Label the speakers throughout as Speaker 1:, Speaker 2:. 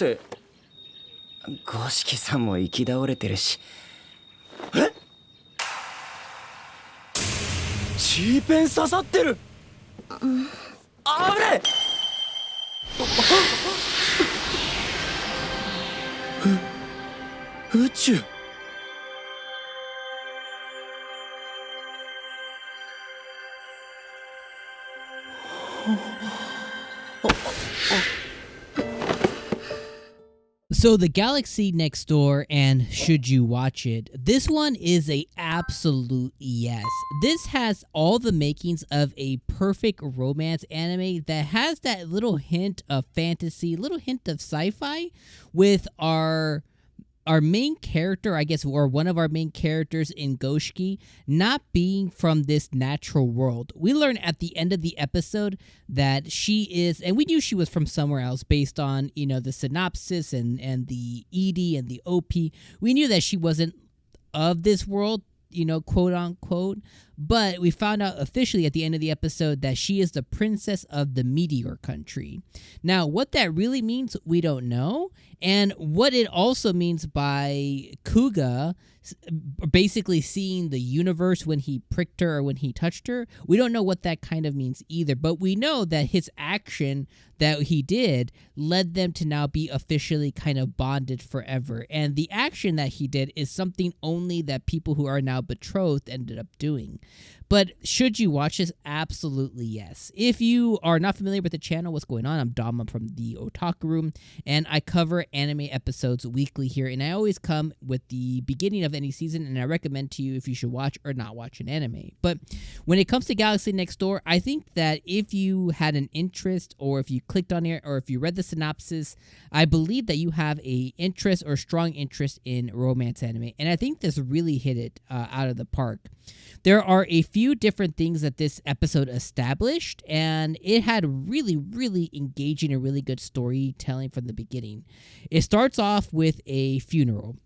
Speaker 1: って五色さんも行き倒れてるし。え、チーペン刺さってる。危ねえ。宇宙。
Speaker 2: So the Galaxy Next Door and Should You Watch It? This one is a absolute yes. This has all the makings of a perfect romance anime that has that little hint of fantasy, little hint of sci-fi with our main character, I guess, or one of our main characters in 𝐒𝐻𝐸𝐭 not being from this natural world. We learn at the end of the episode that she is, and we knew she was from somewhere else based on, the synopsis and the ED and the OP. We knew that she wasn't of this world, quote unquote. But we found out officially at the end of the episode that she is the princess of the meteor country. Now, what that really means, we don't know. And what it also means by 𝐒𝐻𝐭 basically seeing the universe when he pricked her or when he touched her, we don't know what that kind of means either. But we know that his action that he did led them to now be officially kind of bonded forever. And the action that he did is something only that people who are now betrothed ended up doing. But should you watch this? Absolutely yes. If you are not familiar with the channel, what's going on? I'm Dama from the Otaku Room, and I cover anime episodes weekly here. And I always come with the beginning of any season, and I recommend to you if you should watch or not watch an anime. But when it comes to Galaxy Next Door, I think that if you had an interest, or if you clicked on it, or if you read the synopsis, I believe that you have a interest or strong interest in romance anime. And I think this really hit it out of the park. There are a few different things that this episode established, and it had really, really engaging and really good storytelling from the beginning. It starts off with a funeral.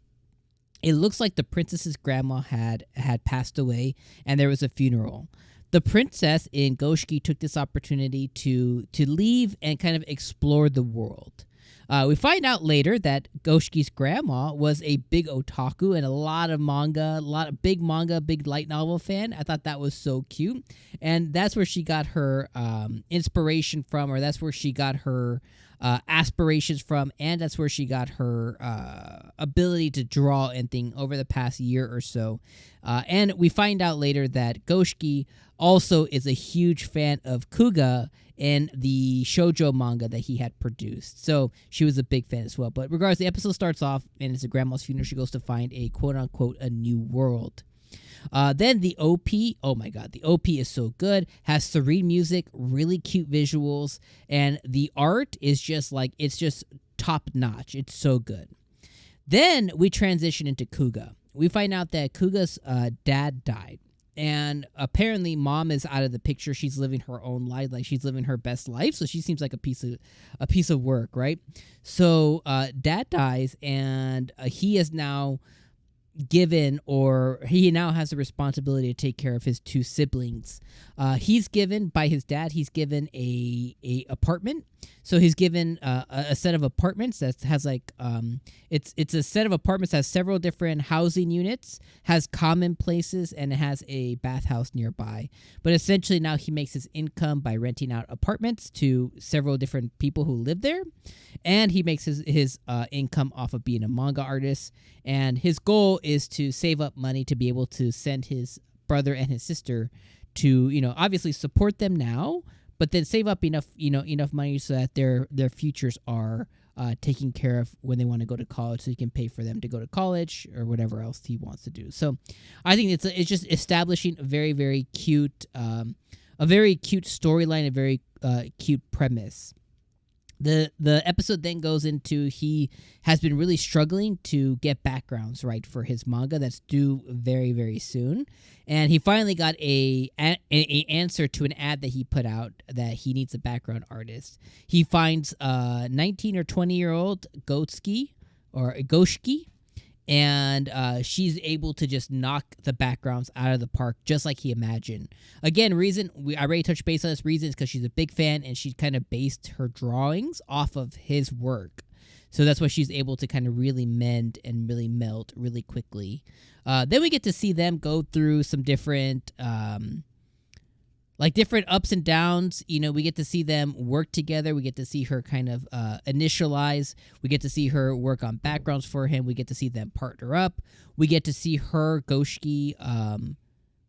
Speaker 2: It looks like the princess's grandma had passed away, and there was a funeral. The princess in 𝐒𝐻𝐸 took this opportunity to leave and kind of explore the world. We find out later that 𝐒𝐻𝐸's grandma was a big otaku and a lot of manga, big light novel fan. I thought that was so cute. And that's where she got her inspiration from, or that's where she got her aspirations from, and that's where she got her ability to draw and thing over the past year or so. And we find out later that 𝐒𝐻𝐸 also is a huge fan of 𝐒𝐿 and the shoujo manga that he had produced. So she was a big fan as well. But regardless, the episode starts off, and it's a grandma's funeral. She goes to find a quote-unquote a new world. Then the OP, oh my god, the OP is so good, has serene music, really cute visuals, and the art is just it's just top-notch. It's so good. Then we transition into 𝐒𝐿. We find out that 𝐒𝐿's dad died. And apparently mom is out of the picture. She's living her own life, she's living her best life. So she seems like a piece of work, right? So dad dies, and he is now given, or he now has the responsibility to take care of his two siblings. He's given by his dad. He's given a apartment. So he's given a set of apartments that has it's a set of apartments that has several different housing units, has common places, and it has a bathhouse nearby. But essentially now he makes his income by renting out apartments to several different people who live there, and he makes his income off of being a manga artist. And his goal is to save up money to be able to send his brother and his sister to, obviously support them now, but then save up enough money so that their futures are taken care of when they want to go to college, so he can pay for them to go to college or whatever else he wants to do. So I think it's just establishing a very, very cute storyline, a very cute premise. The episode then goes into he has been really struggling to get backgrounds right for his manga that's due very, very soon. And he finally got a answer to an ad that he put out that he needs a background artist. He finds 19 or 20-year-old 𝐒𝐻𝐸𝐭, and she's able to just knock the backgrounds out of the park just like he imagined. Again, I already touched base on this reason is because she's a big fan, and she kind of based her drawings off of his work. So that's why she's able to kind of really mend and really melt really quickly. Then we get to see them go through some different different ups and downs. You know, we get to see them work together. We get to see her kind of initialize. We get to see her work on backgrounds for him. We get to see them partner up. We get to see her, 𝐒𝐻𝐻𝐸,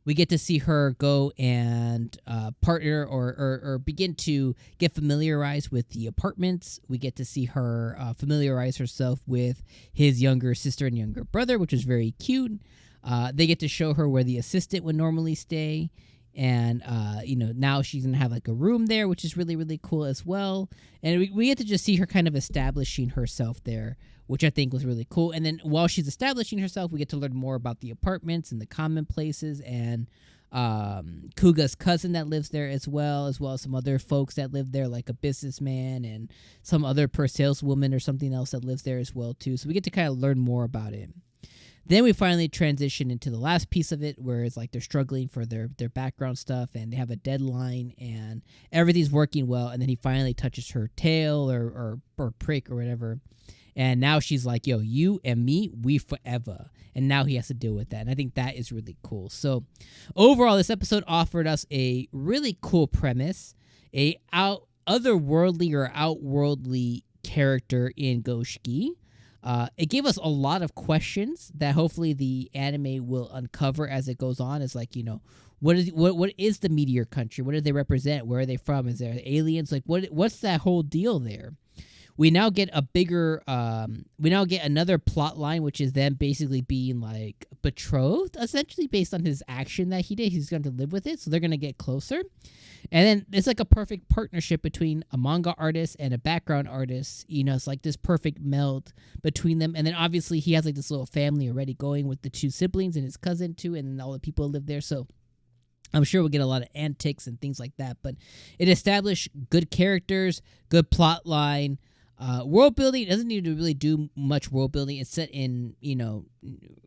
Speaker 2: we get to see her go and partner or begin to get familiarized with the apartments. We get to see her familiarize herself with his younger sister and younger brother, which is very cute. They get to show her where the assistant would normally stay. And, now she's going to have like a room there, which is really, really cool as well. And we get to just see her kind of establishing herself there, which I think was really cool. And then while she's establishing herself, we get to learn more about the apartments and the common places and Kuga's cousin that lives there as well as some other folks that live there, like a businessman and some other saleswoman or something else that lives there as well, too. So we get to kind of learn more about it. Then we finally transition into the last piece of it, where it's like they're struggling for their background stuff and they have a deadline and everything's working well. And then he finally touches her tail or prick or whatever. And now she's like, yo, you and me, we forever. And now he has to deal with that. And I think that is really cool. So overall, this episode offered us a really cool premise, a otherworldly or outworldly character in 𝐒𝐻𝐻𝐸. It gave us a lot of questions that hopefully the anime will uncover as it goes on. It's like, what is the meteor country? What do they represent? Where are they from? Is there aliens? Like, what's that whole deal there? We now get another plot line, which is them basically being like betrothed, essentially based on his action that he did. He's going to live with it, so they're going to get closer. And then it's like a perfect partnership between a manga artist and a background artist. It's like this perfect meld between them. And then obviously he has like this little family already going with the two siblings and his cousin too, and then all the people who live there. So I'm sure we'll get a lot of antics and things like that. But it established good characters, good plot line. World building, it doesn't need to really do much world building. It's set in,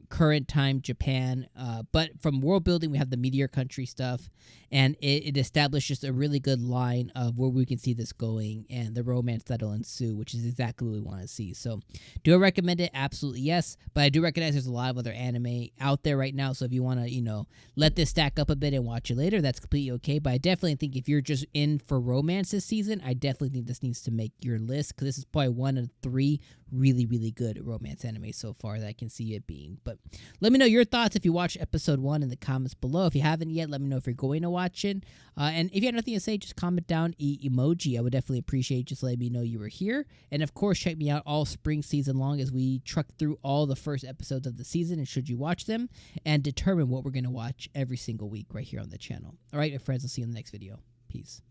Speaker 2: current time Japan. But from world building, we have the meteor country stuff. And it establishes a really good line of where we can see this going and the romance that'll ensue, which is exactly what we want to see. So do I recommend it? Absolutely yes. But I do recognize there's a lot of other anime out there right now. So if you want to, let this stack up a bit and watch it later, that's completely okay. But I definitely think if you're just in for romance this season, I definitely think this needs to make your list, because this is probably one of 3 really, really good romance anime so far that I can see it being. But let me know your thoughts if you watched episode 1 in the comments below. If you haven't yet, let me know if you're going to watch it. And if you have nothing to say, just comment down emoji. I would definitely appreciate just letting me know you were here. And of course, check me out all spring season long as we truck through all the first episodes of the season, and should you watch them, and determine what we're going to watch every single week right here on the channel. All right, my friends, I'll see you in the next video. Peace.